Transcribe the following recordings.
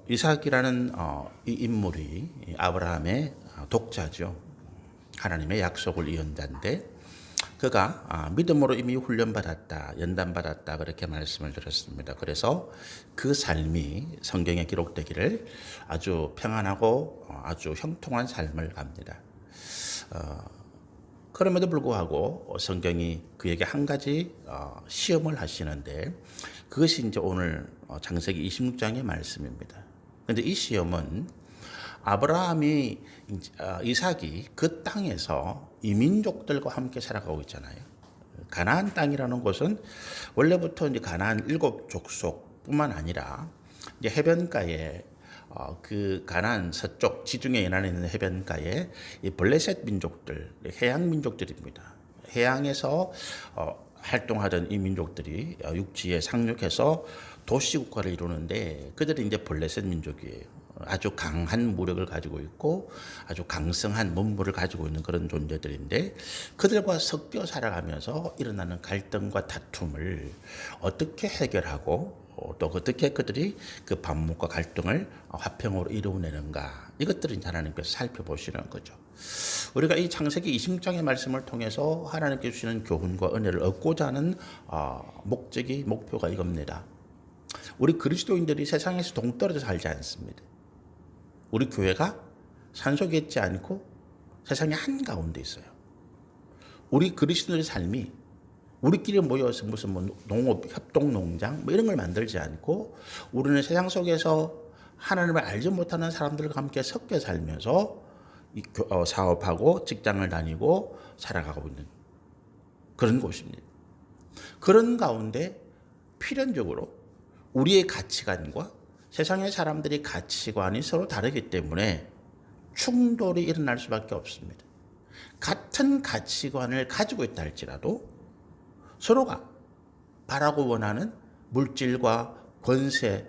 이삭이라는 이 인물이 아브라함의 독자죠. 하나님의 약속을 이은 자인데 그가 믿음으로 이미 훈련받았다, 연단받았다 그렇게 말씀을 드렸습니다. 그래서 그 삶이 성경에 기록되기를 아주 평안하고 아주 형통한 삶을 갑니다. 그럼에도 불구하고 성경이 그에게 한 가지 시험을 하시는데 그것이 이제 오늘 창세기 26장의 말씀입니다. 그런데 이 시험은 아브라함이 이삭이 그 땅에서 이민족들과 함께 살아가고 있잖아요. 가나안 땅이라는 곳은 원래부터 이제 가나안 7족속뿐만 아니라 이제 해변가에 그 가나안 서쪽 지중해 연안에 있는 해변가에 이 블레셋 민족들, 해양 민족들입니다. 해양에서 활동하던 이 민족들이 육지에 상륙해서 도시 국가를 이루는데 그들이 이제 블레셋 민족이에요. 아주 강한 무력을 가지고 있고 아주 강성한 문물을 가지고 있는 그런 존재들인데 그들과 섞여 살아가면서 일어나는 갈등과 다툼을 어떻게 해결하고 또 어떻게 그들이 그 반목과 갈등을 화평으로 이루어내는가 이것들을 하나님께서 살펴보시는 거죠. 우리가 이 창세기 26장의 말씀을 통해서 하나님께 주시는 교훈과 은혜를 얻고자 하는 목표가 이겁니다. 우리 그리스도인들이 세상에서 동떨어져 살지 않습니다. 우리 교회가 산속에 있지 않고 세상의 한가운데 있어요. 우리 그리스도인의 삶이 우리끼리 모여서 무슨 농업, 협동농장 이런 걸 만들지 않고 우리는 세상 속에서 하나님을 알지 못하는 사람들과 함께 섞여 살면서 사업하고 직장을 다니고 살아가고 있는 그런 곳입니다. 그런 가운데 필연적으로 우리의 가치관과 세상의 사람들이 가치관이 서로 다르기 때문에 충돌이 일어날 수밖에 없습니다. 같은 가치관을 가지고 있다 할지라도 서로가 바라고 원하는 물질과 권세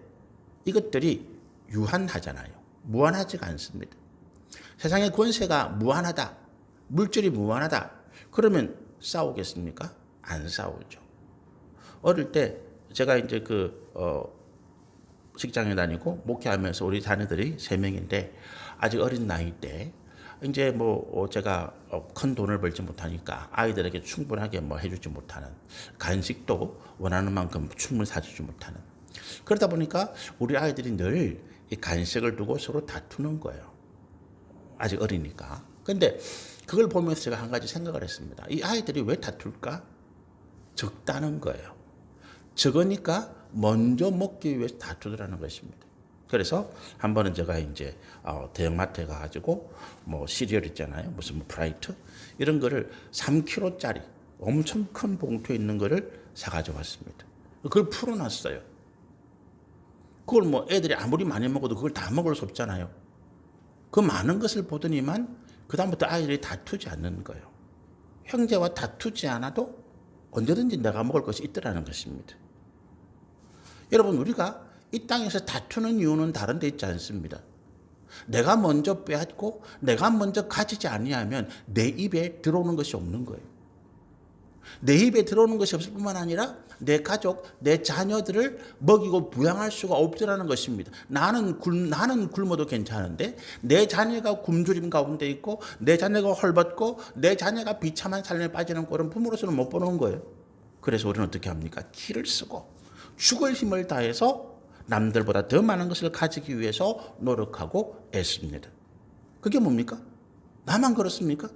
이것들이 유한하잖아요. 무한하지가 않습니다. 세상의 권세가 무한하다, 물질이 무한하다 그러면 싸우겠습니까? 안 싸우죠. 어릴 때 제가 이제 직장에 다니고 목회하면서 우리 자녀들이 3명인데 아직 어린 나이 때 이제 제가 큰 돈을 벌지 못하니까 아이들에게 충분하게 해주지 못하는 간식도 원하는 만큼 충분히 사주지 못하는 그러다 보니까 우리 아이들이 늘 이 간식을 두고 서로 다투는 거예요. 아직 어리니까. 근데 그걸 보면서 제가 한 가지 생각을 했습니다. 이 아이들이 왜 다툴까? 적다는 거예요. 적으니까 먼저 먹기 위해서 다투더라는 것입니다. 그래서 한 번은 제가 이제 대형마트에 가가지고 시리얼 있잖아요. 무슨 프라이트 이런 거를 3kg짜리 엄청 큰 봉투에 있는 거를 사가지고 왔습니다. 그걸 풀어놨어요. 그걸 애들이 아무리 많이 먹어도 그걸 다 먹을 수 없잖아요. 그 많은 것을 보더니만 그다음부터 아이들이 다투지 않는 거예요. 형제와 다투지 않아도 언제든지 내가 먹을 것이 있더라는 것입니다. 여러분 우리가 이 땅에서 다투는 이유는 다른 데 있지 않습니다. 내가 먼저 빼앗고 내가 먼저 가지지 아니하면 내 입에 들어오는 것이 없는 거예요. 내 입에 들어오는 것이 없을 뿐만 아니라 내 가족, 내 자녀들을 먹이고 부양할 수가 없더라는 것입니다. 나는 굶어도 괜찮은데 내 자녀가 굶주림 가운데 있고 내 자녀가 헐벗고 내 자녀가 비참한 삶에 빠지는 꼴은 부모로서는 못 보는 거예요. 그래서 우리는 어떻게 합니까? 키를 쓰고 죽을 힘을 다해서 남들보다 더 많은 것을 가지기 위해서 노력하고 애씁니다. 그게 뭡니까? 나만 그렇습니까?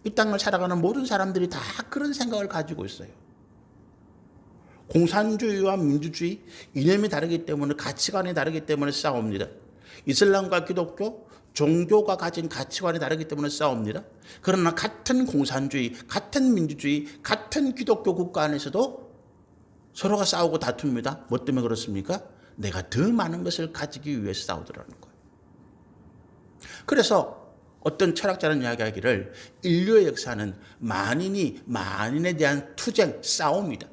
이 땅을 살아가는 모든 사람들이 다 그런 생각을 가지고 있어요. 공산주의와 민주주의 이념이 다르기 때문에 가치관이 다르기 때문에 싸웁니다. 이슬람과 기독교 종교가 가진 가치관이 다르기 때문에 싸웁니다. 그러나 같은 공산주의, 같은 민주주의, 같은 기독교 국가 안에서도 서로가 싸우고 다툽니다. 뭐 때문에 그렇습니까? 내가 더 많은 것을 가지기 위해서 싸우더라는 거예요. 그래서 어떤 철학자는 이야기하기를 인류의 역사는 만인이 만인에 대한 투쟁, 싸움이다.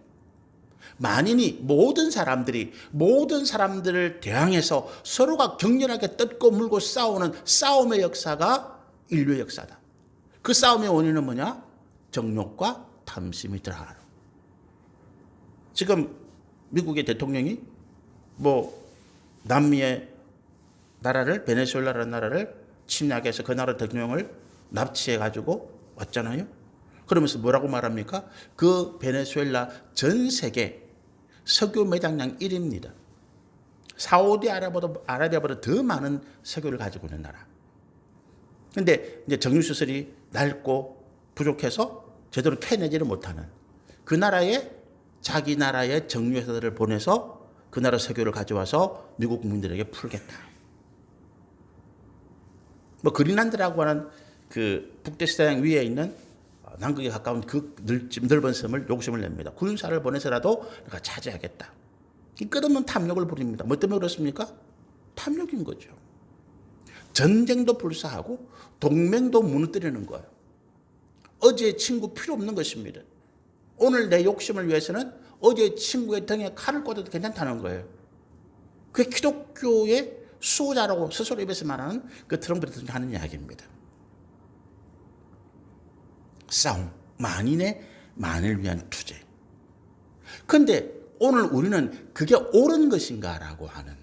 만인이 모든 사람들을 대항해서 서로가 격렬하게 뜯고 물고 싸우는 싸움의 역사가 인류의 역사다. 그 싸움의 원인은 뭐냐? 정욕과 탐심이더라. 지금 미국의 대통령이 남미의 나라를, 베네수엘라라는 나라를 침략해서 그 나라 대통령을 납치해가지고 왔잖아요. 그러면서 뭐라고 말합니까? 그 베네수엘라 전 세계 석유 매장량 1위입니다. 사우디아라비아보다 더 많은 석유를 가지고 있는 나라. 근데 이제 정유수설이 낡고 부족해서 제대로 캐내지를 못하는 그 나라에 자기 나라의 정유회사들을 보내서 그 나라 석유를 가져와서 미국 국민들에게 풀겠다. 뭐 그린란드라고 하는 그 북대서양 위에 있는 남극에 가까운 그 넓은 섬을 욕심을 냅니다. 군사를 보내서라도 내가 차지하겠다. 이 끝없는 탐욕을 부립니다. 뭐 때문에 그렇습니까? 탐욕인 거죠. 전쟁도 불사하고 동맹도 무너뜨리는 거예요. 어제의 친구 필요 없는 것입니다. 오늘 내 욕심을 위해서는 어제의 친구의 등에 칼을 꽂아도 괜찮다는 거예요. 그게 기독교의 수호자라고 스스로 입에서 말하는 그 트럼프 대통령이 하는 이야기입니다. 싸움, 만을 위한 투쟁. 그런데 오늘 우리는 그게 옳은 것인가라고 하는,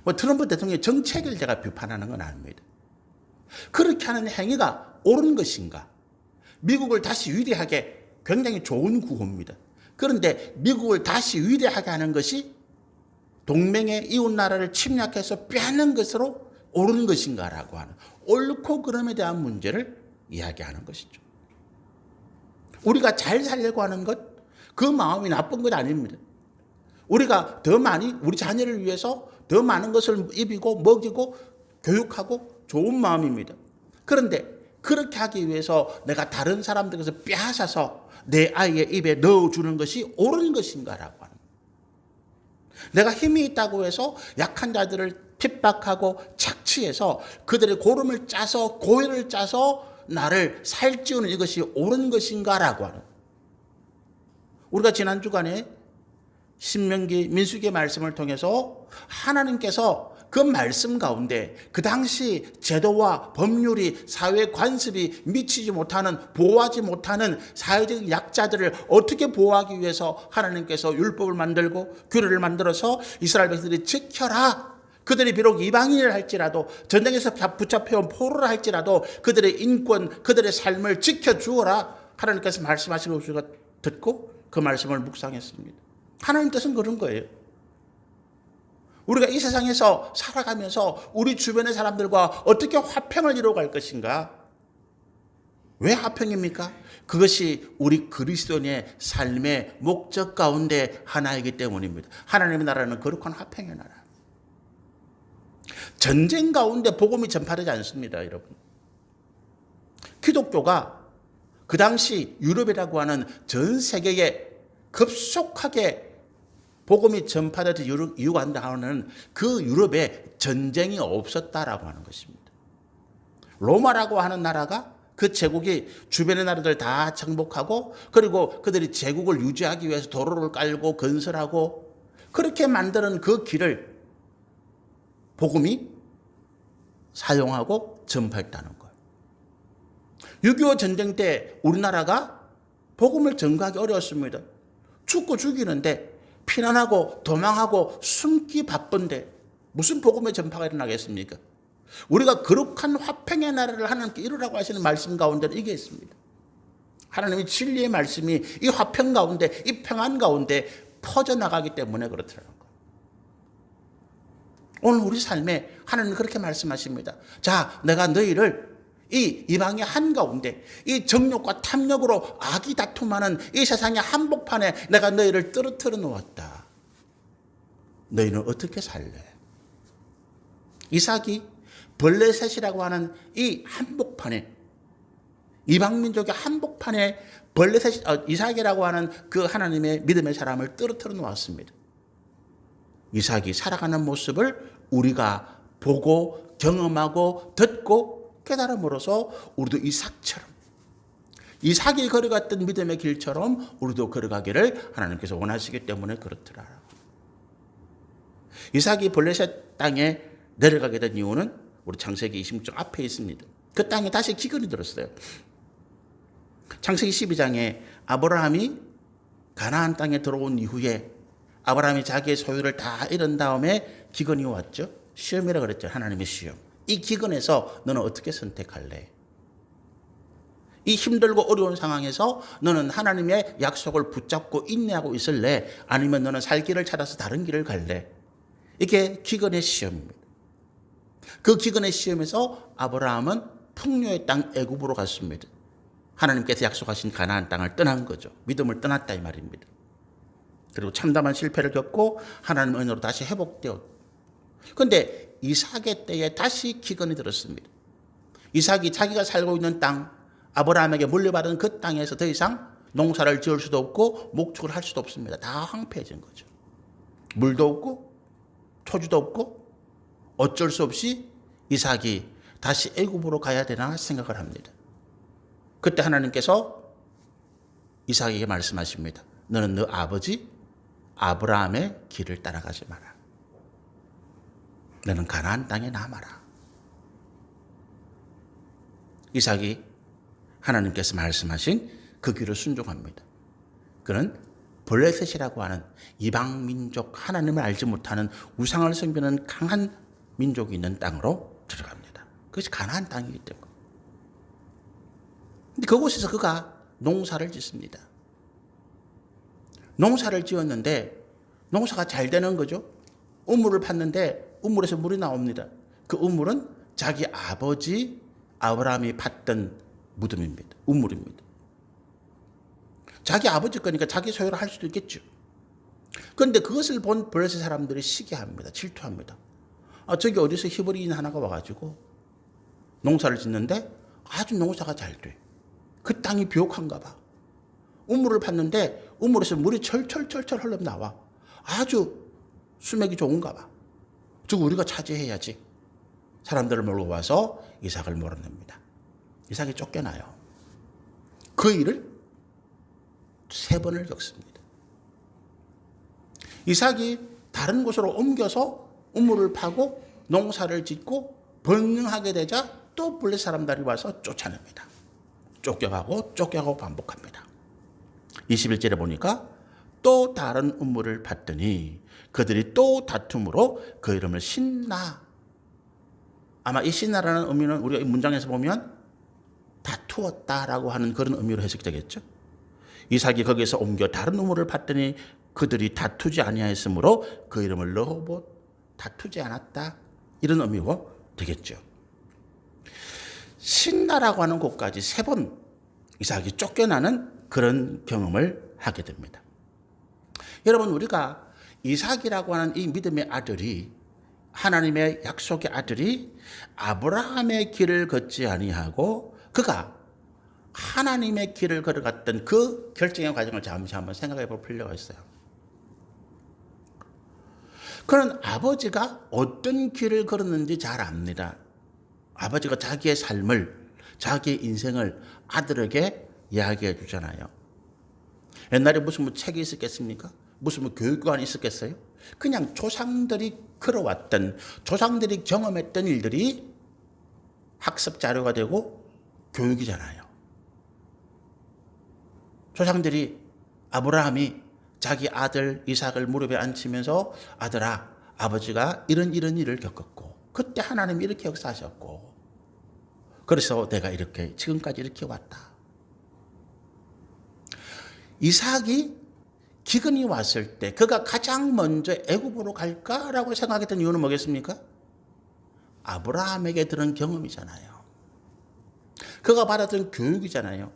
뭐 트럼프 대통령의 정책을 제가 비판하는 건 아닙니다. 그렇게 하는 행위가 옳은 것인가? 미국을 다시 위대하게, 굉장히 좋은 구호입니다. 그런데 미국을 다시 위대하게 하는 것이 동맹의 이웃 나라를 침략해서 빼앗는 것으로 옳은 것인가라고 하는, 옳고 그름에 대한 문제를 이야기하는 것이죠. 우리가 잘 살려고 하는 것, 그 마음이 나쁜 것 아닙니다. 우리가 더 많이 우리 자녀를 위해서 더 많은 것을 입히고 먹이고 교육하고 좋은 마음입니다. 그런데 그렇게 하기 위해서 내가 다른 사람들에게서 빼앗아서 내 아이의 입에 넣어주는 것이 옳은 것인가라고 하는, 내가 힘이 있다고 해서 약한 자들을 핍박하고 착취해서 그들의 고름을 짜서 고혈을 짜서 나를 살찌우는 이것이 옳은 것인가라고 하는, 우리가 지난 주간에 신명기 민수기의 말씀을 통해서 하나님께서 그 말씀 가운데 그 당시 제도와 법률이 사회 관습이 미치지 못하는, 보호하지 못하는 사회적 약자들을 어떻게 보호하기 위해서 하나님께서 율법을 만들고 규례를 만들어서 이스라엘 백성들이 지켜라. 그들이 비록 이방인을 할지라도, 전쟁에서 붙잡혀온 포로를 할지라도 그들의 인권, 그들의 삶을 지켜주어라. 하나님께서 말씀하시는 것을 우리가 듣고 그 말씀을 묵상했습니다. 하나님 뜻은 그런 거예요. 우리가 이 세상에서 살아가면서 우리 주변의 사람들과 어떻게 화평을 이루어갈 것인가? 왜 화평입니까? 그것이 우리 그리스도인의 삶의 목적 가운데 하나이기 때문입니다. 하나님의 나라는 거룩한 화평의 나라. 전쟁 가운데 복음이 전파되지 않습니다, 여러분. 기독교가 그 당시 유럽이라고 하는 전 세계에 급속하게 복음이 전파되는 이유가 한다는, 그 유럽에 전쟁이 없었다라고 하는 것입니다. 로마라고 하는 나라가, 그 제국이 주변의 나라들 다 정복하고, 그리고 그들이 제국을 유지하기 위해서 도로를 깔고 건설하고 그렇게 만드는 그 길을 복음이 사용하고 전파했다는 거예요. 6.25 전쟁 때 우리나라가 복음을 전가하기 어려웠습니다. 죽고 죽이는데, 피난하고 도망하고 숨기 바쁜데 무슨 복음의 전파가 일어나겠습니까? 우리가 거룩한 화평의 나라를 하나님께 이루라고 하시는 말씀 가운데는 이게 있습니다. 하나님의 진리의 말씀이 이 화평 가운데, 이 평안 가운데 퍼져나가기 때문에 그렇더라는 거예요. 오늘 우리 삶에 하나님은 그렇게 말씀하십니다. 자, 내가 너희를 이 이방의 한가운데, 이 정욕과 탐욕으로 악이 다툼하는 이 세상의 한복판에 내가 너희를 떨어뜨려 놓았다. 너희는 어떻게 살래? 이삭이 블레셋이라고 하는 이 한복판에, 이방민족의 한복판에 이삭이라고 하는 그 하나님의 믿음의 사람을 떨어뜨려 놓았습니다. 이삭이 살아가는 모습을 우리가 보고 경험하고 듣고 깨달음으로써 우리도 이삭이 걸어갔던 믿음의 길처럼 우리도 걸어가기를 하나님께서 원하시기 때문에 그렇더라. 이삭이 블레셋 땅에 내려가게 된 이유는 우리 창세기 26장 앞에 있습니다. 그 땅에 다시 기근이 들었어요. 창세기 12장에 아브라함이 가나안 땅에 들어온 이후에 아브라함이 자기의 소유를 다 잃은 다음에 기근이 왔죠. 시험이라 그랬죠. 하나님의 시험. 이 기근에서 너는 어떻게 선택할래? 이 힘들고 어려운 상황에서 너는 하나님의 약속을 붙잡고 인내하고 있을래? 아니면 너는 살 길을 찾아서 다른 길을 갈래? 이게 기근의 시험입니다. 그 기근의 시험에서 아브라함은 풍요의 땅 애굽으로 갔습니다. 하나님께서 약속하신 가나안 땅을 떠난 거죠. 믿음을 떠났다 이 말입니다. 그리고 참담한 실패를 겪고 하나님의 은혜로 다시 회복되었고, 그런데 이삭의 때에 다시 기근이 들었습니다. 이삭이 자기가 살고 있는 땅, 아브라함에게 물려받은 그 땅에서 더 이상 농사를 지을 수도 없고 목축을 할 수도 없습니다. 다 황폐해진 거죠. 물도 없고 토지도 없고 어쩔 수 없이 이삭이 다시 애굽으로 가야 되나 생각을 합니다. 그때 하나님께서 이삭에게 말씀하십니다. 너는 너 아버지 아브라함의 길을 따라가지 마라. 너는 가나안 땅에 남아라. 이삭이 하나님께서 말씀하신 그 길을 순종합니다. 그는 블레셋이라고 하는 이방 민족, 하나님을 알지 못하는 우상을 섬기는 강한 민족이 있는 땅으로 들어갑니다. 그것이 가나안 땅이기 때문에. 근데 그곳에서 그가 농사를 짓습니다. 농사를 지었는데 농사가 잘 되는 거죠. 우물을 팠는데 우물에서 물이 나옵니다. 그 우물은 자기 아버지 아브라함이 팠던 무덤입니다. 우물입니다. 자기 아버지 거니까 자기 소유를 할 수도 있겠죠. 그런데 그것을 본 블레셋 사람들이 시기합니다. 질투합니다. 저기 어디서 히브리인 하나가 와가지고 농사를 짓는데 아주 농사가 잘 돼. 그 땅이 비옥한가 봐. 우물을 팠는데 우물에서 물이 철철철철 흘러나와. 아주 수맥이 좋은가 봐. 저거 우리가 차지해야지. 사람들을 몰고 와서 이삭을 몰아냅니다. 이삭이 쫓겨나요. 그 일을 3번을 겪습니다. 이삭이 다른 곳으로 옮겨서 우물을 파고 농사를 짓고 번영하게 되자 또 블레셋 사람들이 와서 쫓아냅니다. 쫓겨가고 반복합니다. 21절에 보니까 또 다른 우물을 팠더니 그들이 또 다툼으로 그 이름을 신나. 아마 이 신나라는 의미는 우리가 이 문장에서 보면 다투었다라고 하는 그런 의미로 해석되겠죠. 이삭이 거기서 옮겨 다른 우물을 팠더니 그들이 다투지 아니하였으므로 그 이름을 르호봇, 다투지 않았다, 이런 의미로 되겠죠. 신나라고 하는 곳까지 3번 이삭이 쫓겨나는 그런 경험을 하게 됩니다. 여러분, 우리가 이삭이라고 하는 이 믿음의 아들이, 하나님의 약속의 아들이 아브라함의 길을 걷지 아니하고 그가 하나님의 길을 걸어갔던 그 결정의 과정을 잠시 한번 생각해 볼 필요가 있어요. 그는 아버지가 어떤 길을 걸었는지 잘 압니다. 아버지가 자기의 삶을, 자기의 인생을 아들에게 이야기해 주잖아요. 옛날에 무슨 책이 있었겠습니까? 무슨 교육관이 있었겠어요? 그냥 조상들이 걸어왔던, 조상들이 경험했던 일들이 학습 자료가 되고 교육이잖아요. 조상들이, 아브라함이 자기 아들 이삭을 무릎에 앉히면서 아들아, 아버지가 이런 일을 겪었고 그때 하나님이 이렇게 역사하셨고 그래서 내가 이렇게 지금까지 이렇게 왔다. 이삭이 기근이 왔을 때 그가 가장 먼저 애굽으로 갈까라고 생각했던 이유는 뭐겠습니까? 아브라함에게 들은 경험이잖아요. 그가 받았던 교육이잖아요.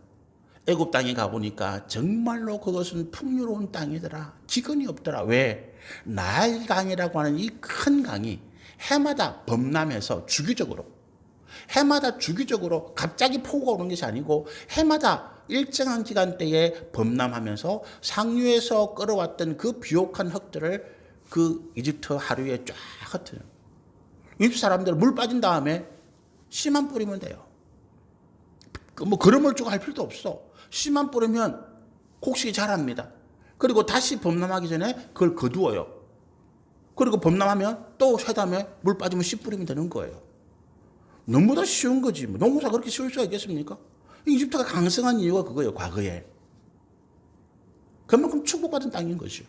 애굽 땅에 가보니까 정말로 그것은 풍요로운 땅이더라. 기근이 없더라. 왜? 나일강이라고 하는 이 큰 강이 해마다 범람해서 주기적으로 갑자기 폭우가 오는 것이 아니고 해마다 일정한 기간대에 범람하면서 상류에서 끌어왔던 그 비옥한 흙들을 그 이집트 하류에 쫙 흩어요. 이집트 사람들 물 빠진 다음에 씨만 뿌리면 돼요. 뭐 그름을 주고 할 필요도 없어. 씨만 뿌리면 곡식이 자랍니다. 그리고 다시 범람하기 전에 그걸 거두어요. 그리고 범람하면 또 새다음에 물 빠지면 씨 뿌리면 되는 거예요. 너무나 쉬운 거지. 농사 그렇게 쉬울 수가 있겠습니까? 이집트가 강성한 이유가 그거예요. 과거에. 그만큼 축복받은 땅인 거죠.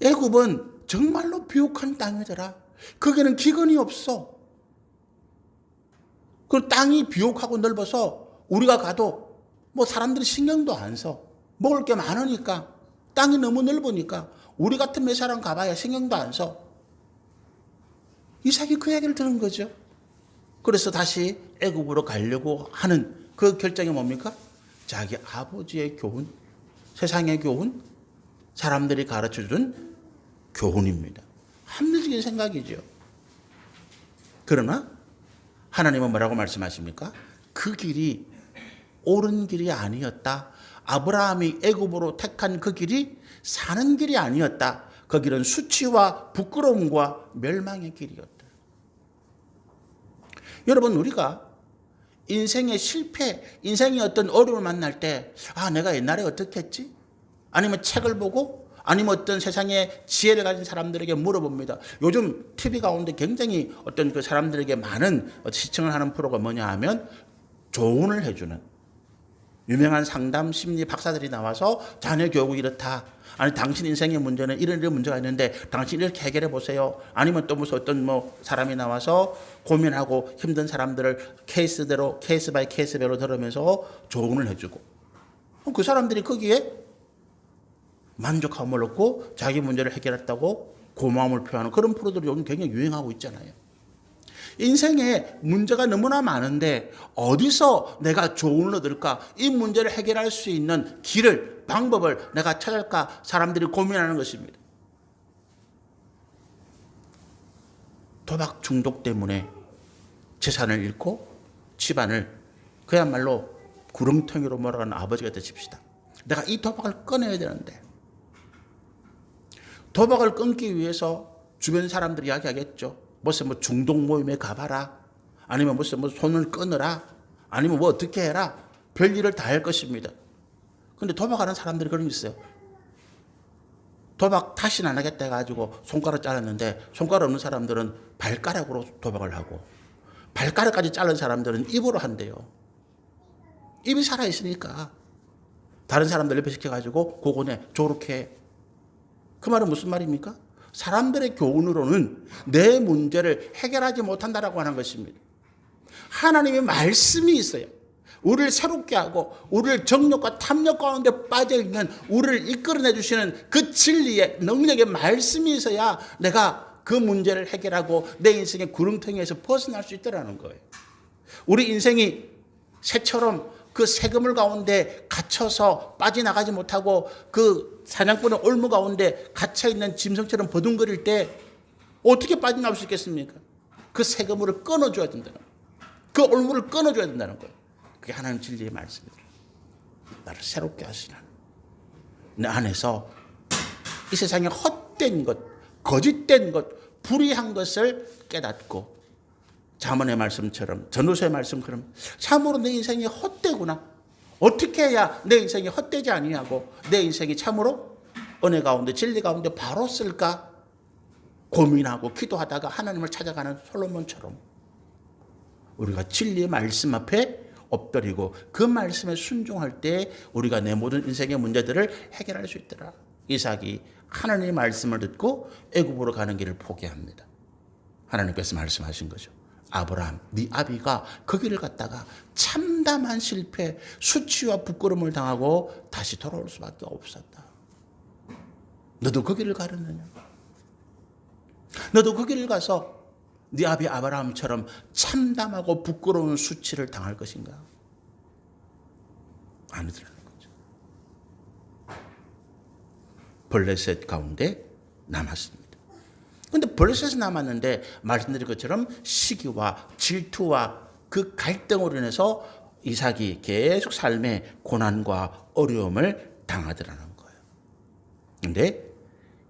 애굽은 정말로 비옥한 땅이더라. 거기는 기근이 없어. 그 땅이 비옥하고 넓어서 우리가 가도 뭐 사람들이 신경도 안 써. 먹을 게 많으니까, 땅이 너무 넓으니까 우리 같은 몇 사람 가봐야 신경도 안 써. 이삭이 그 얘기를 들은 거죠. 그래서 다시 애굽으로 가려고 하는 그 결정이 뭡니까? 자기 아버지의 교훈, 세상의 교훈, 사람들이 가르쳐준 교훈입니다. 합리적인 생각이죠. 그러나 하나님은 뭐라고 말씀하십니까? 그 길이 옳은 길이 아니었다. 아브라함이 애굽으로 택한 그 길이 사는 길이 아니었다. 그 길은 수치와 부끄러움과 멸망의 길이었다. 여러분, 우리가 인생의 실패, 인생의 어떤 어려움을 만날 때, 내가 옛날에 어떻게 했지? 아니면 책을 보고, 아니면 어떤 세상의 지혜를 가진 사람들에게 물어봅니다. 요즘 TV 가운데 굉장히 어떤 그 사람들에게 많은 시청을 하는 프로가 뭐냐 하면 조언을 해주는 유명한 상담 심리 박사들이 나와서 자녀 교육이 이렇다. 아니, 당신 인생의 문제는 이런 문제가 있는데 당신 이렇게 해결해 보세요. 아니면 또 무슨 어떤 사람이 나와서 고민하고 힘든 사람들을 케이스대로, 케이스 바이 케이스별로 들으면서 조언을 해주고, 그 사람들이 거기에 만족함을 얻고 자기 문제를 해결했다고 고마움을 표하는 그런 프로들이 요즘 굉장히 유행하고 있잖아요. 인생에 문제가 너무나 많은데 어디서 내가 조언을 얻을까? 이 문제를 해결할 수 있는 길을, 방법을 내가 찾을까? 사람들이 고민하는 것입니다. 도박 중독 때문에 재산을 잃고 집안을 그야말로 구렁텅이로 몰아가는 아버지가 되십시다. 내가 이 도박을 끊어야 되는데, 도박을 끊기 위해서 주변 사람들이 이야기하겠죠. 무슨 중독 모임에 가봐라. 아니면 무슨 손을 끊어라. 아니면 어떻게 해라. 별일을 다 할 것입니다. 근데 도박하는 사람들이 그런 게 있어요. 도박 다시는 안 하겠다 해가지고 손가락 잘랐는데, 손가락 없는 사람들은 발가락으로 도박을 하고, 발가락까지 자른 사람들은 입으로 한대요. 입이 살아있으니까 다른 사람들 옆에 시켜가지고 고건에 저렇게. 그 말은 무슨 말입니까? 사람들의 교훈으로는 내 문제를 해결하지 못한다라고 하는 것입니다. 하나님의 말씀이 있어요. 우리를 새롭게 하고 우리를 정욕과 탐욕 가운데 빠져있는 우리를 이끌어내 주시는 그 진리의 능력의 말씀이 있어야 내가 그 문제를 해결하고 내 인생의 구렁텅이에서 벗어날 수 있다는 거예요. 우리 인생이 새처럼 그 세그물 가운데 갇혀서 빠져나가지 못하고 그 사냥꾼의 올무 가운데 갇혀있는 짐승처럼 버둥거릴 때 어떻게 빠져나올 수 있겠습니까? 그 세그물을 끊어줘야 된다는 거예요. 그 올무를 끊어줘야 된다는 거예요. 그게 하나님 진리의 말씀입니다. 나를 새롭게 하시는, 내 안에서 이 세상의 헛된 것, 거짓된 것, 불의한 것을 깨닫고, 잠언의 말씀처럼, 전도서의 말씀처럼 참으로 내 인생이 헛되구나. 어떻게 해야 내 인생이 헛되지 아니하고 내 인생이 참으로 은혜 가운데 진리 가운데 바로 쓸까 고민하고 기도하다가 하나님을 찾아가는 솔로몬처럼 우리가 진리의 말씀 앞에 엎드리고 그 말씀에 순종할 때 우리가 내 모든 인생의 문제들을 해결할 수 있더라. 이삭이 하나님의 말씀을 듣고 애굽으로 가는 길을 포기합니다. 하나님께서 말씀하신 거죠. 아브라함, 네 아비가 그 길을 갔다가 참담한 실패, 수치와 부끄러움을 당하고 다시 돌아올 수밖에 없었다. 너도 그 길을 가려느냐? 너도 그 길을 가서 네 아비 아브라함처럼 참담하고 부끄러운 수치를 당할 것인가? 아니더라는 거죠. 블레셋 가운데 남았습니다. 그런데 블레셋에 남았는데 말씀드린 것처럼 시기와 질투와 그 갈등으로 인해서 이삭이 계속 삶의 고난과 어려움을 당하더라는 거예요. 그런데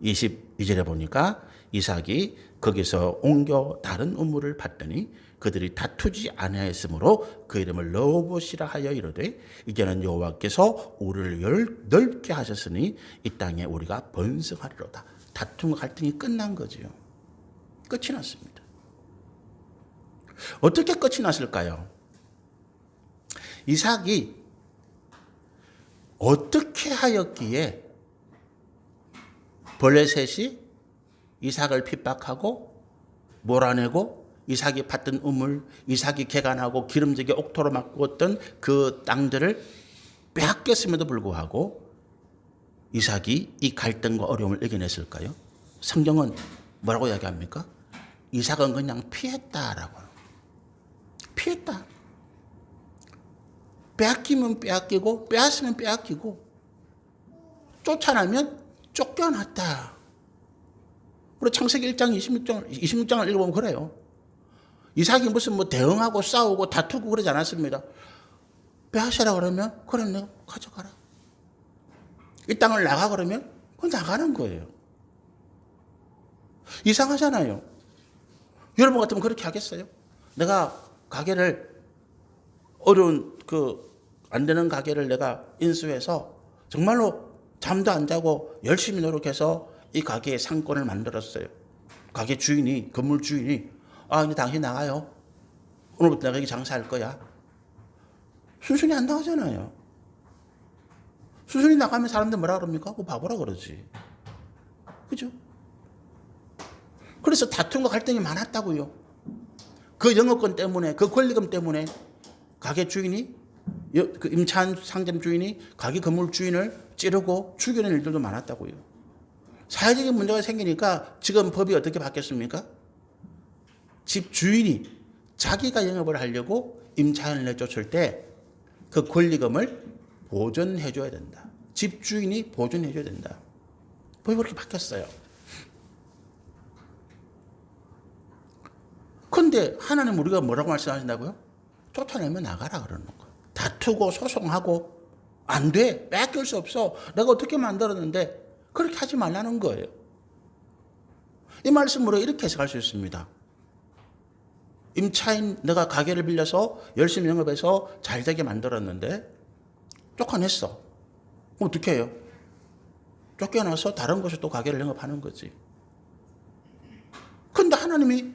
22절에 보니까 이삭이 거기서 옮겨 다른 우물을 봤더니 그들이 다투지 아니하였으므로 그 이름을 르호봇이라 하여 이르되 이제는 여호와께서 우리를 넓게 하셨으니 이 땅에 우리가 번성하리로다. 다툼과 갈등이 끝난 거죠. 끝이 났습니다. 어떻게 끝이 났을까요? 이삭이 어떻게 하였기에 블레셋이 이삭을 핍박하고 몰아내고 이삭이 팠던 우물, 이삭이 개간하고 기름지게 옥토로 막고었던 그 땅들을 빼앗겼음에도 불구하고 이삭이 이 갈등과 어려움을 이겨냈을까요? 성경은 뭐라고 이야기합니까? 이삭은 그냥 피했다라고. 피했다. 빼앗기면 빼앗기고 빼앗으면 빼앗기고 쫓아나면 쫓겨났다. 우리 창세기 1장 26장을 읽어보면 그래요. 이삭이 무슨 뭐 대응하고 싸우고 다투고 그러지 않았습니다. 빼앗으라 그러면 그래 내가 가져가라. 이 땅을 나가 그러면 그건 나가는 거예요. 이상하잖아요. 여러분 같으면 그렇게 하겠어요? 내가 가게를 어려운 안 되는 가게를 내가 인수해서 정말로 잠도 안 자고 열심히 노력해서 이 가게의 상권을 만들었어요. 가게 주인이, 건물 주인이 이제 당신 나가요. 오늘부터 내가 여기 장사할 거야. 순순히 안 나가잖아요. 순순히 나가면 사람들 뭐라 그럽니까? 그거 바보라 그러지. 그죠? 그래서 다툼과 갈등이 많았다고요. 그 영업권 때문에, 그 권리금 때문에 가게 주인이, 그 임차한 상점 주인이 가게 건물 주인을 찌르고 죽이는 일들도 많았다고요. 사회적인 문제가 생기니까 지금 법이 어떻게 바뀌었습니까? 집 주인이 자기가 영업을 하려고 임차인을 내쫓을 때 그 권리금을 보존해 줘야 된다. 집 주인이 보존해 줘야 된다. 법이 그렇게 바뀌었어요. 그런데 하나님 우리가 뭐라고 말씀하신다고요? 쫓아내면 나가라 그러는 거예요. 다투고 소송하고 안 돼. 뺏길 수 없어. 내가 어떻게 만들었는데 그렇게 하지 말라는 거예요. 이 말씀으로 이렇게 해석할 수 있습니다. 임차인 내가 가게를 빌려서 열심히 영업해서 잘 되게 만들었는데 쫓아냈어. 그럼 어떻게 해요? 쫓겨나서 다른 곳에 또 가게를 영업하는 거지. 그런데 하나님이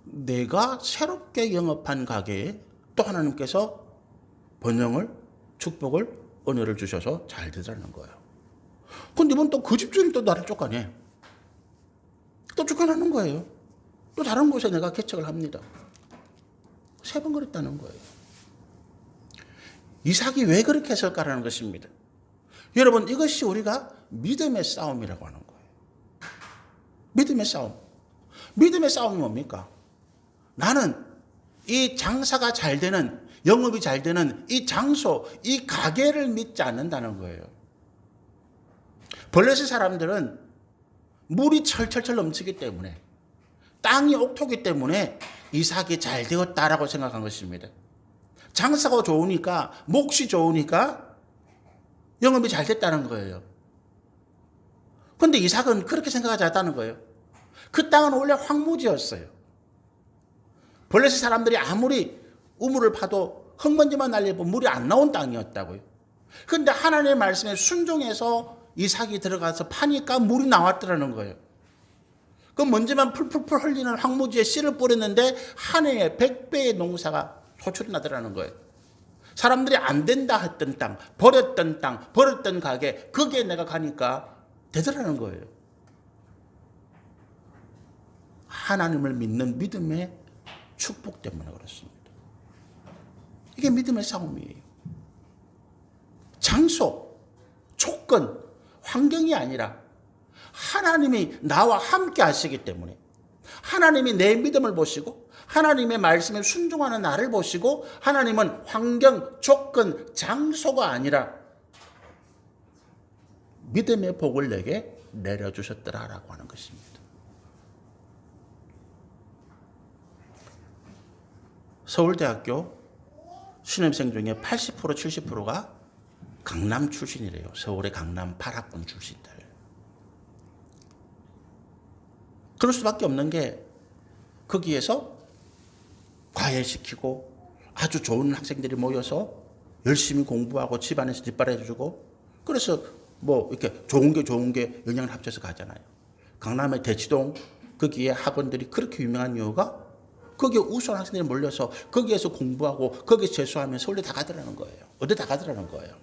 내가 새롭게 영업한 가게에 또 하나님께서 번영을, 축복을, 은혜를 주셔서 잘 되자는 거예요. 그런데 이번 또 그 집주인이 또 나를 쫓아내. 또 쫓겨나는 거예요. 또 다른 곳에 내가 개척을 합니다. 3번 그랬다는 거예요. 이삭이 왜 그렇게 했을까라는 것입니다. 여러분 이것이 우리가 믿음의 싸움이라고 하는 거예요. 믿음의 싸움. 믿음의 싸움이 뭡니까? 나는 이 장사가 잘 되는, 영업이 잘 되는 이 장소, 이 가게를 믿지 않는다는 거예요. 블레셋 사람들은 물이 철철철 넘치기 때문에, 땅이 옥토기 때문에 이삭이 잘 되었다라고 생각한 것입니다. 장사가 좋으니까, 몫이 좋으니까 영업이 잘 됐다는 거예요. 그런데 이삭은 그렇게 생각하지 않았다는 거예요. 그 땅은 원래 황무지였어요. 블레셋 사람들이 아무리 우물을 파도 흙먼지만 날리고 물이 안 나온 땅이었다고요. 그런데 하나님의 말씀에 순종해서 이삭이 들어가서 파니까 물이 나왔더라는 거예요. 그 먼지만 풀풀풀 흘리는 황무지에 씨를 뿌렸는데 한 해에 100배의 농사가 소출이 나더라는 거예요. 사람들이 안 된다 했던 땅, 버렸던 가게, 거기에 내가 가니까 되더라는 거예요. 하나님을 믿는 믿음의 축복 때문에 그렇습니다. 이게 믿음의 싸움이에요. 장소, 조건, 환경이 아니라 하나님이 나와 함께 하시기 때문에, 하나님이 내 믿음을 보시고 하나님의 말씀에 순종하는 나를 보시고, 하나님은 환경, 조건, 장소가 아니라 믿음의 복을 내게 내려주셨더라라고 하는 것입니다. 서울대학교 신입생 중에 80% 70%가 강남 출신이래요. 서울의 강남 8학번 출신들. 그럴 수밖에 없는 게 거기에서 과외시키고 아주 좋은 학생들이 모여서 열심히 공부하고 집안에서 뒷바라지주고, 그래서 뭐 이렇게 좋은 게 영양을 합쳐서 가잖아요. 강남의 대치동 거기에 학원들이 그렇게 유명한 이유가 거기에 우수한 학생들이 몰려서 거기에서 공부하고 거기에서 재수하면 서울대 다 가더라는 거예요. 어디 다 가더라는 거예요.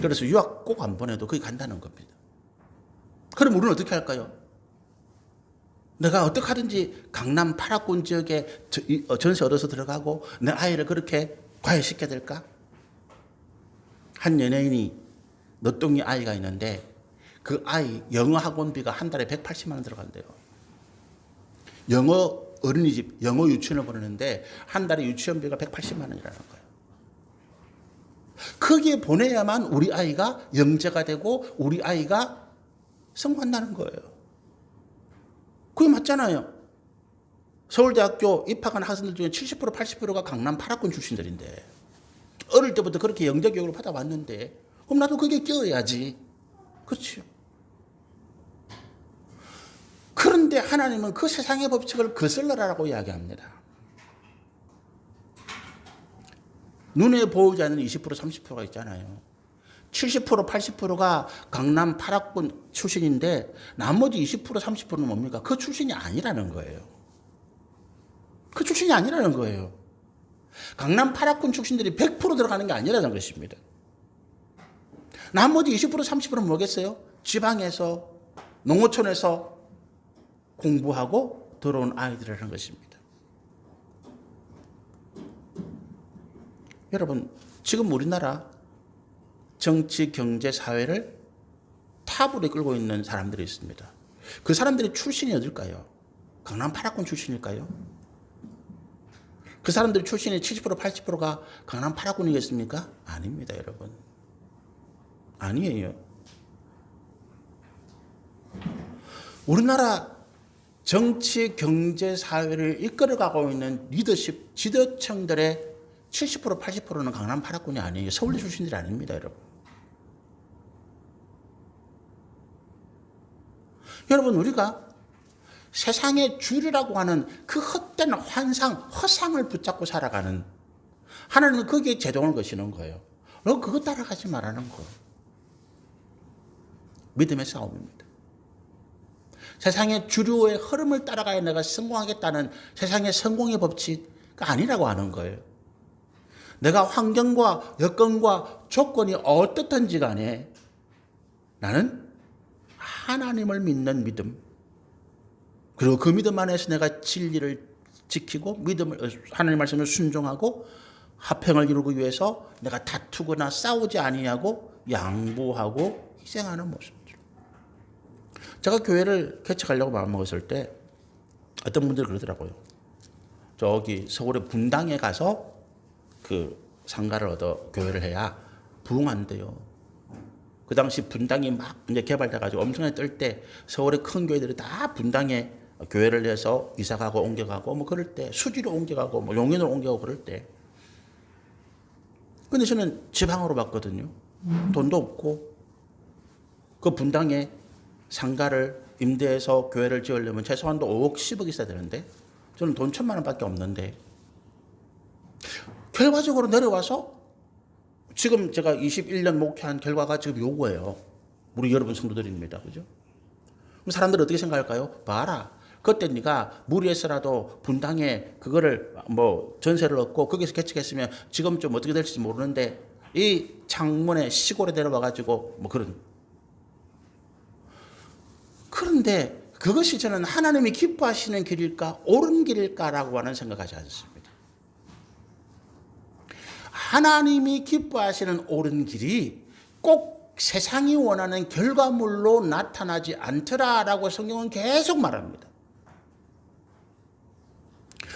그래서 유학 꼭 안 보내도 거기 간다는 겁니다. 그럼 우리는 어떻게 할까요? 내가 어떻게 하든지 강남 8학군 지역에 전세 얻어서 들어가고 내 아이를 그렇게 과외시켜야 될까? 한 연예인이 너뚱이 아이가 있는데 그 아이 영어 학원비가 한 달에 180만 원 들어간대요. 영어 어린이집, 영어 유치원을 보내는데 한 달에 유치원비가 180만 원이라는 거예요. 거기에 보내야만 우리 아이가 영재가 되고 우리 아이가 성공한다는 거예요. 그게 맞잖아요. 서울대학교 입학한 학생들 중에 70% 80%가 강남 8학군 출신들인데 어릴 때부터 그렇게 영재 교육을 받아왔는데 그럼 나도 거기에 끼어야지. 그렇죠. 그런데 하나님은 그 세상의 법칙을 거슬러라라고 이야기합니다. 눈에 보이지 않는 20% 30%가 있잖아요. 70% 80%가 강남 8학군 출신인데 나머지 20% 30%는 뭡니까? 그 출신이 아니라는 거예요. 그 출신이 아니라는 거예요. 강남 8학군 출신들이 100% 들어가는 게 아니라는 것입니다. 나머지 20% 30%는 뭐겠어요? 지방에서 농어촌에서 공부하고 들어온 아이들이라는 것입니다. 여러분, 지금 우리나라 정치, 경제, 사회를 탑으로 이끌고 있는 사람들이 있습니다. 그 사람들의 출신이 어딜까요? 강남 8학군 출신일까요? 그 사람들의 출신이 70% 80%가 강남 8학군이겠습니까? 아닙니다, 여러분. 아니에요. 우리나라 정치, 경제, 사회를 이끌어가고 있는 리더십, 지도층들의 70% 80%는 강남 8학군이 아니에요. 서울대 출신들이 아닙니다, 여러분. 여러분, 우리가 세상의 주류라고 하는 그 헛된 환상, 허상을 붙잡고 살아가는, 하나님은 거기에 제동을 거시는 거예요. 너 그거 따라가지 말라는 거. 믿음의 싸움입니다. 세상의 주류의 흐름을 따라가야 내가 성공하겠다는 세상의 성공의 법칙가 아니라고 하는 거예요. 내가 환경과 여건과 조건이 어떻든지 간에 나는 하나님을 믿는 믿음, 그리고 그 믿음 안에서 내가 진리를 지키고 하나님 말씀을 순종하고 화평을 이루기 위해서 내가 다투거나 싸우지 아니하고 양보하고 희생하는 모습들. 제가 교회를 개척하려고 마음먹었을 때 어떤 분들이 그러더라고요. 저기 서울의 분당에 가서 그 상가를 얻어 교회를 해야 부흥한대요. 그 당시 분당이 막 이제 개발돼가지고 엄청나게 뜰 때 서울의 큰 교회들이 다 분당에 교회를 내서 이사가고 옮겨가고 뭐 그럴 때 수지로 옮겨가고 뭐 용인으로 옮겨가고 그럴 때. 근데 저는 지방으로 봤거든요. 돈도 없고 그 분당에 상가를 임대해서 교회를 지으려면 최소한도 5억 10억 있어야 되는데 저는 돈 1,000만 원밖에 없는데 결과적으로 내려와서 지금 제가 21년 목회한 결과가 지금 요거예요. 우리 여러분 성도들입니다. 그죠? 그럼 사람들이 어떻게 생각할까요? 봐라. 그때 네가 무리해서라도 분당에 그거를 뭐 전세를 얻고 거기서 개척했으면 지금 좀 어떻게 될지 모르는데 이 창문에 시골에 내려와가지고 뭐 그런. 그런데 그것이 저는 하나님이 기뻐하시는 길일까 옳은 길일까라고 하는 생각하지 않습니다. 하나님이 기뻐하시는 옳은 길이 꼭 세상이 원하는 결과물로 나타나지 않더라라고 성경은 계속 말합니다.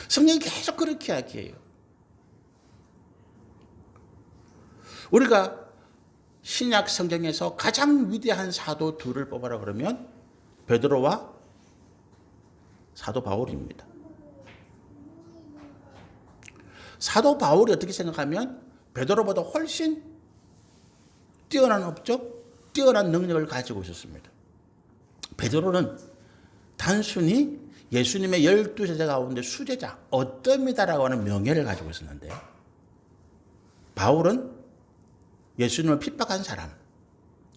성경이 계속 그렇게 이야기해요. 우리가 신약 성경에서 가장 위대한 사도 둘을 뽑아라 그러면 베드로와 사도 바울입니다. 사도 바울이 어떻게 생각하면 베드로보다 훨씬 뛰어난 업적, 뛰어난 능력을 가지고 있었습니다. 베드로는 단순히 예수님의 12제자 가운데 수제자, 어뜸이다라고 하는 명예를 가지고 있었는데 바울은 예수님을 핍박한 사람,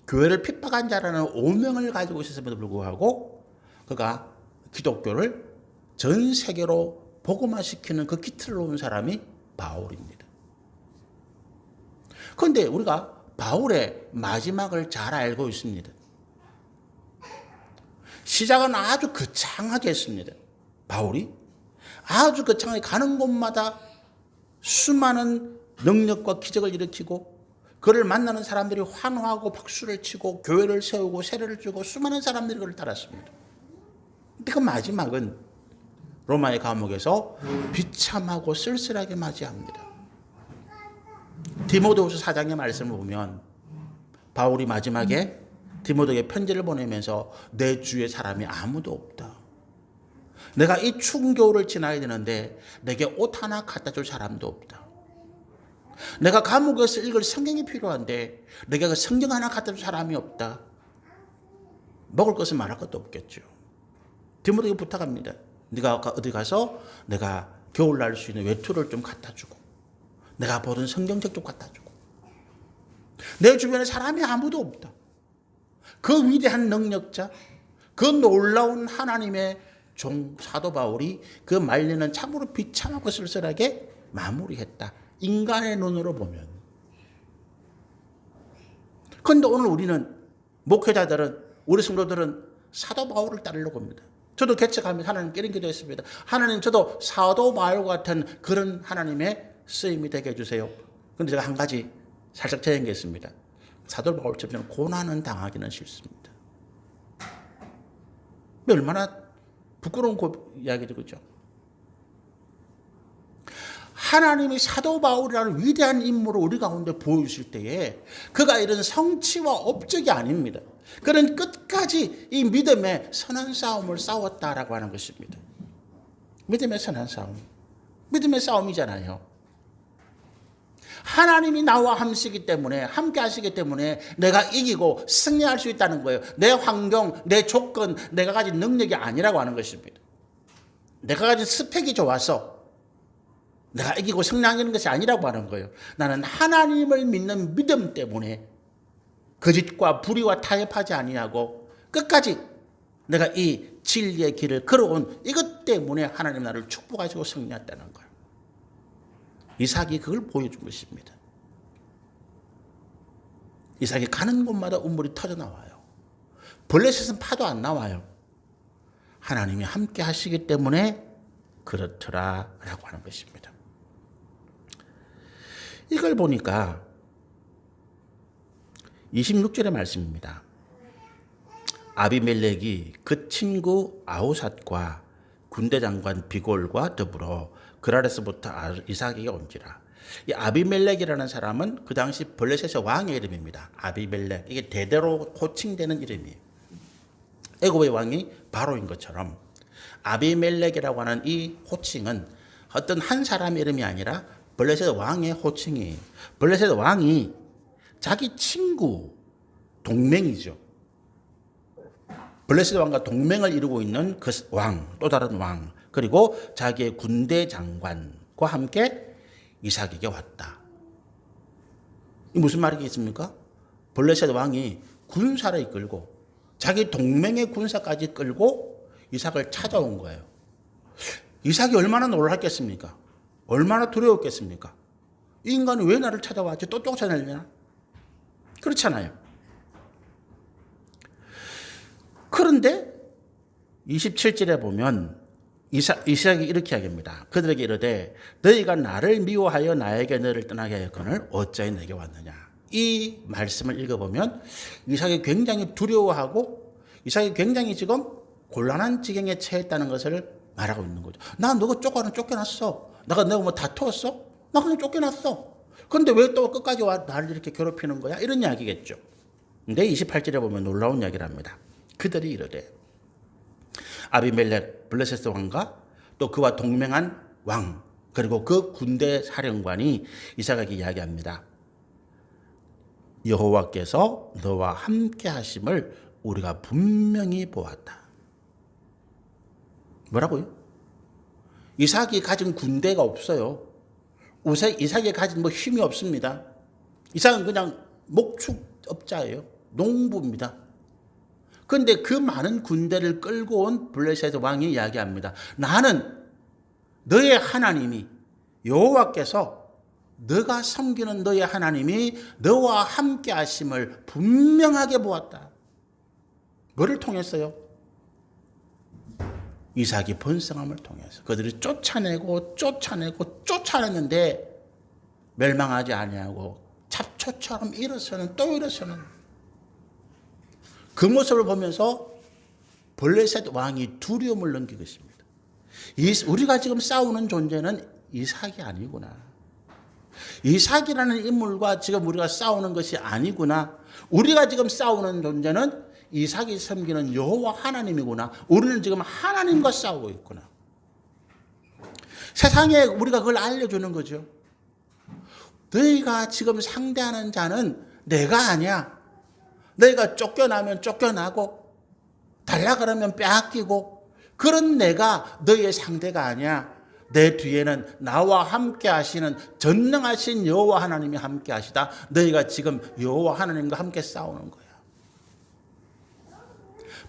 교회를 핍박한 자라는 오명을 가지고 있었음에도 불구하고 그가 기독교를 전 세계로 복음화시키는 그 기틀을 놓은 사람이 바울입니다. 그런데 우리가 바울의 마지막을 잘 알고 있습니다. 시작은 아주 거창하게 했습니다. 바울이 아주 거창하게 가는 곳마다 수많은 능력과 기적을 일으키고 그를 만나는 사람들이 환호하고 박수를 치고 교회를 세우고 세례를 주고 수많은 사람들이 그를 따랐습니다. 근데 그 마지막은 로마의 감옥에서 비참하고 쓸쓸하게 맞이합니다. 디모데후서 4장의 말씀을 보면 바울이 마지막에 디모데에게 편지를 보내면서 내 주위에 사람이 아무도 없다. 내가 이 추운 겨울을 지나야 되는데 내게 옷 하나 갖다 줄 사람도 없다. 내가 감옥에서 읽을 성경이 필요한데 내게 그 성경 하나 갖다 줄 사람이 없다. 먹을 것은 말할 것도 없겠죠. 디모데에게 부탁합니다. 네가 어디 가서 내가 겨울 날 수 있는 외투를 좀 갖다 주고 내가 보던 성경책 좀 갖다 주고 내 주변에 사람이 아무도 없다. 그 위대한 능력자, 그 놀라운 하나님의 종 사도 바울이 그 말리는 참으로 비참하고 쓸쓸하게 마무리했다. 인간의 눈으로 보면. 그런데 오늘 우리는 목회자들은 우리 성도들은 사도 바울을 따르려고 합니다. 저도 개척하면서 하나님께 이런 기도했습니다. 하나님 저도 사도 바울 같은 그런 하나님의 쓰임이 되게 해주세요. 그런데 제가 한 가지 살짝 제안했습니다. 사도 바울처럼 고난은 당하기는 싫습니다. 얼마나 부끄러운 이야기죠. 그렇죠? 하나님이 사도 바울이라는 위대한 인물을 우리 가운데 보여주실 때에 그가 이런 성취와 업적이 아닙니다. 그는 끝까지 이 믿음의 선한 싸움을 싸웠다라고 하는 것입니다. 믿음의 선한 싸움. 믿음의 싸움이잖아요. 하나님이 나와 함시기 때문에 함께 하시기 때문에 내가 이기고 승리할 수 있다는 거예요. 내 환경, 내 조건, 내가 가진 능력이 아니라고 하는 것입니다. 내가 가진 스펙이 좋아서 내가 이기고 승리하는 것이 아니라고 하는 거예요. 나는 하나님을 믿는 믿음 때문에 거짓과 불의와 타협하지 아니하고 끝까지 내가 이 진리의 길을 걸어온 이것 때문에 하나님 나를 축복하시고 승리했다는 거예요. 이삭이 그걸 보여준 것입니다. 이삭이 가는 곳마다 운물이 터져 나와요. 블레셋은 파도 안 나와요. 하나님이 함께 하시기 때문에 그렇더라라고 하는 것입니다. 이걸 보니까 26절의 말씀입니다. 아비멜렉이 그 친구 아우삿과 군대 장관 비골과 더불어 그랄에서부터 이삭에게 온지라. 이 아비멜렉이라는 사람은 그 당시 블레셋의 왕의 이름입니다. 아비멜렉. 이게 대대로 호칭되는 이름이에요. 애굽의 왕이 바로인 것처럼 아비멜렉이라고 하는 이 호칭은 어떤 한 사람의 이름이 아니라 블레셋 왕의 호칭이에요. 블레셋 왕이 자기 친구, 동맹이죠. 블레셋 왕과 동맹을 이루고 있는 그 왕, 또 다른 왕, 그리고 자기의 군대 장관과 함께 이삭에게 왔다. 이 무슨 말이겠습니까? 블레셋 왕이 군사를 이끌고 자기 동맹의 군사까지 끌고 이삭을 찾아온 거예요. 이삭이 얼마나 놀랐겠습니까? 얼마나 두려웠겠습니까? 이 인간이 왜 나를 찾아왔지? 또 쫓아내려나? 그렇잖아요. 그런데 27절에 보면 이삭이 이렇게 이야기합니다. 그들에게 이르되 너희가 나를 미워하여 나에게 너를 떠나게 하였거늘 어찌하여 내게 왔느냐. 이 말씀을 읽어보면 이삭이 굉장히 두려워하고 이삭이 굉장히 지금 곤란한 지경에 처했다는 것을 말하고 있는 거죠. 나 너가 쫓겨났어. 내가 뭐 다투었어? 나 그냥 쫓겨났어. 그런데 왜 또 끝까지 와 나를 이렇게 괴롭히는 거야? 이런 이야기겠죠. 근데 28절에 보면 놀라운 이야기를 합니다. 그들이 이르되 아비멜렉 블레셋 왕과 또 그와 동맹한 왕 그리고 그 군대 사령관이 이삭에게 이야기합니다. 여호와께서 너와 함께 하심을 우리가 분명히 보았다. 뭐라고요? 이삭이 가진 군대가 없어요. 이삭이 가진 힘이 없습니다. 이삭은 그냥 목축업자예요. 농부입니다. 그런데 그 많은 군대를 끌고 온 블레셋 왕이 이야기합니다. 나는 너의 하나님이 여호와께서 너가 섬기는 너의 하나님이 너와 함께 하심을 분명하게 보았다. 뭐를 통했어요? 이삭이 번성함을 통해서 그들이 쫓아냈는데 멸망하지 아니하고 잡초처럼 일어서는 또 일어서는 그 모습을 보면서 블레셋 왕이 두려움을 넘긴 것입니다. 우리가 지금 싸우는 존재는 이삭이 아니구나. 이삭이라는 인물과 지금 우리가 싸우는 것이 아니구나. 우리가 지금 싸우는 존재는 이삭이 섬기는 여호와 하나님이구나. 우리는 지금 하나님과 싸우고 있구나. 세상에 우리가 그걸 알려주는 거죠. 너희가 지금 상대하는 자는 내가 아니야. 너희가 쫓겨나면 쫓겨나고 달라 그러면 빼앗기고 그런 내가 너희의 상대가 아니야. 내 뒤에는 나와 함께 하시는 전능하신 여호와 하나님이 함께 하시다. 너희가 지금 여호와 하나님과 함께 싸우는 거야.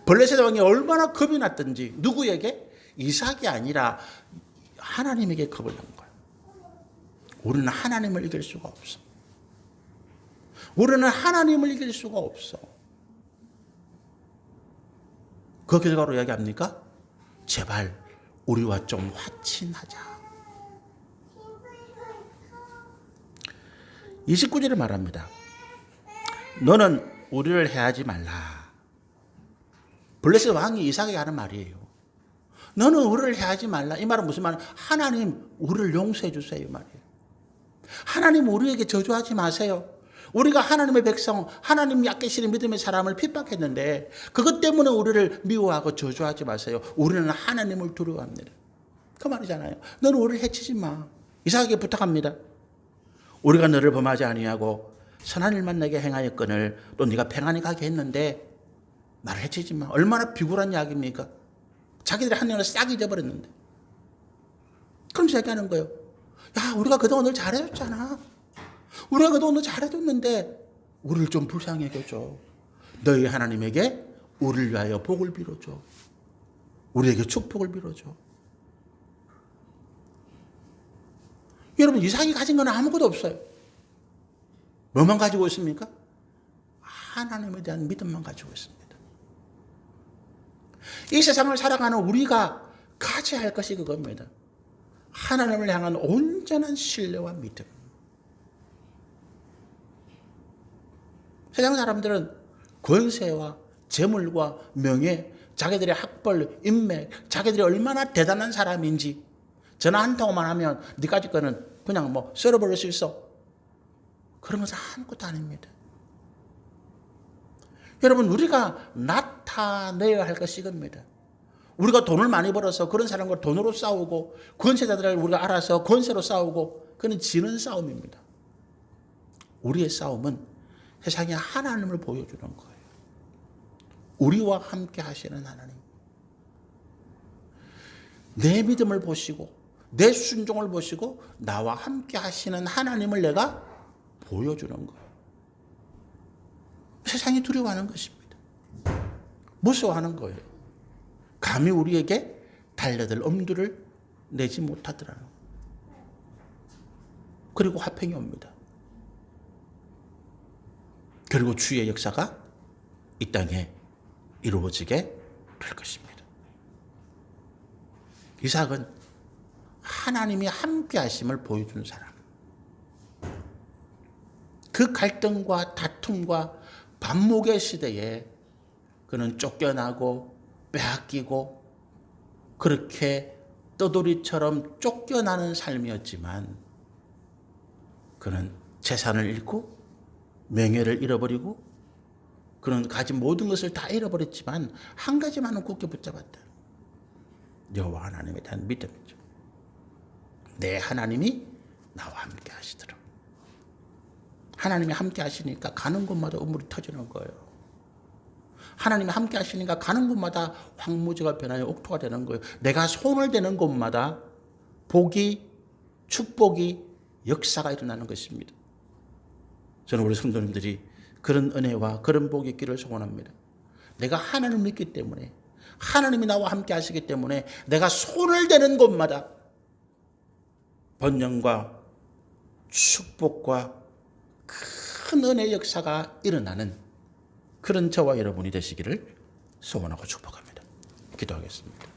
블레셋 왕이 얼마나 겁이 났던지 누구에게? 이삭이 아니라 하나님에게 겁을 난 거야. 우리는 하나님을 이길 수가 없어. 우리는 하나님을 이길 수가 없어. 그 결과로 이야기합니까? 제발 우리와 좀 화친하자. 29절에 말합니다. 너는 우리를 해하지 말라. 블레셋 왕이 이삭에게 하는 말이에요. 너는 우리를 해하지 말라. 이 말은 무슨 말이에요? 하나님 우리를 용서해 주세요 말이에요. 하나님 우리에게 저주하지 마세요. 우리가 하나님의 백성, 하나님 아끼시는 믿음의 사람을 핍박했는데 그것 때문에 우리를 미워하고 저주하지 마세요. 우리는 하나님을 두려워합니다. 그 말이잖아요. 너는 우리를 해치지 마. 이삭에게 부탁합니다. 우리가 너를 범하지 아니하고 선한 일만 내게 행하였거늘 또 네가 평안히 가게 했는데 나를 해치지 마. 얼마나 비굴한 이야기입니까? 자기들이 한 년을 싹 잊어버렸는데. 그럼 얘기하는 거예요. 야, 우리가 그동안 늘 잘해줬잖아. 우리가 그동안 늘 잘해줬는데 우리를 좀 불쌍히 여겨줘. 너희 하나님에게 우리를 위하여 복을 빌어줘. 우리에게 축복을 빌어줘. 여러분, 이삭이 가진 건 아무것도 없어요. 뭐만 가지고 있습니까? 하나님에 대한 믿음만 가지고 있습니다. 이 세상을 살아가는 우리가 가져야 할 것이 그겁니다. 하나님을 향한 온전한 신뢰와 믿음. 세상 사람들은 권세와 재물과 명예, 자기들의 학벌, 인맥, 자기들이 얼마나 대단한 사람인지 전화 한 통화만 하면 네 가지 거는 그냥 뭐 썰어버릴 수 있어. 그런 것은 아무것도 아닙니다. 여러분, 우리가 나타내야 할 것이 이겁니다. 우리가 돈을 많이 벌어서 그런 사람과 돈으로 싸우고 권세자들을 우리가 알아서 권세로 싸우고 그건 지는 싸움입니다. 우리의 싸움은 세상에 하나님을 보여주는 거예요. 우리와 함께 하시는 하나님. 내 믿음을 보시고 내 순종을 보시고 나와 함께 하시는 하나님을 내가 보여주는 거예요. 세상이 두려워하는 것입니다. 무서워하는 거예요. 감히 우리에게 달려들 엄두를 내지 못하더라는 거예요. 그리고 화평이 옵니다. 그리고 주의 역사가 이 땅에 이루어지게 될 것입니다. 이삭은 하나님이 함께 하심을 보여준 사람. 그 갈등과 다툼과 반목의 시대에 그는 쫓겨나고 빼앗기고 그렇게 떠돌이처럼 쫓겨나는 삶이었지만 그는 재산을 잃고 명예를 잃어버리고 그는 가진 모든 것을 다 잃어버렸지만 한 가지만은 굳게 붙잡았다. 여호와 하나님에 대한 믿음이죠. 내 하나님이 나와 함께 하시더라. 하나님이 함께 하시니까 가는 곳마다 우물이 터지는 거예요. 하나님이 함께 하시니까 가는 곳마다 황무지가 변하여 옥토가 되는 거예요. 내가 손을 대는 곳마다 복이, 축복이, 역사가 일어나는 것입니다. 저는 우리 성도님들이 그런 은혜와 그런 복이 있기를 소원합니다. 내가 하나님을 믿기 때문에 하나님이 나와 함께 하시기 때문에 내가 손을 대는 곳마다 번영과 축복과 큰 은혜의 역사가 일어나는 그런 저와 여러분이 되시기를 소원하고 축복합니다. 기도하겠습니다.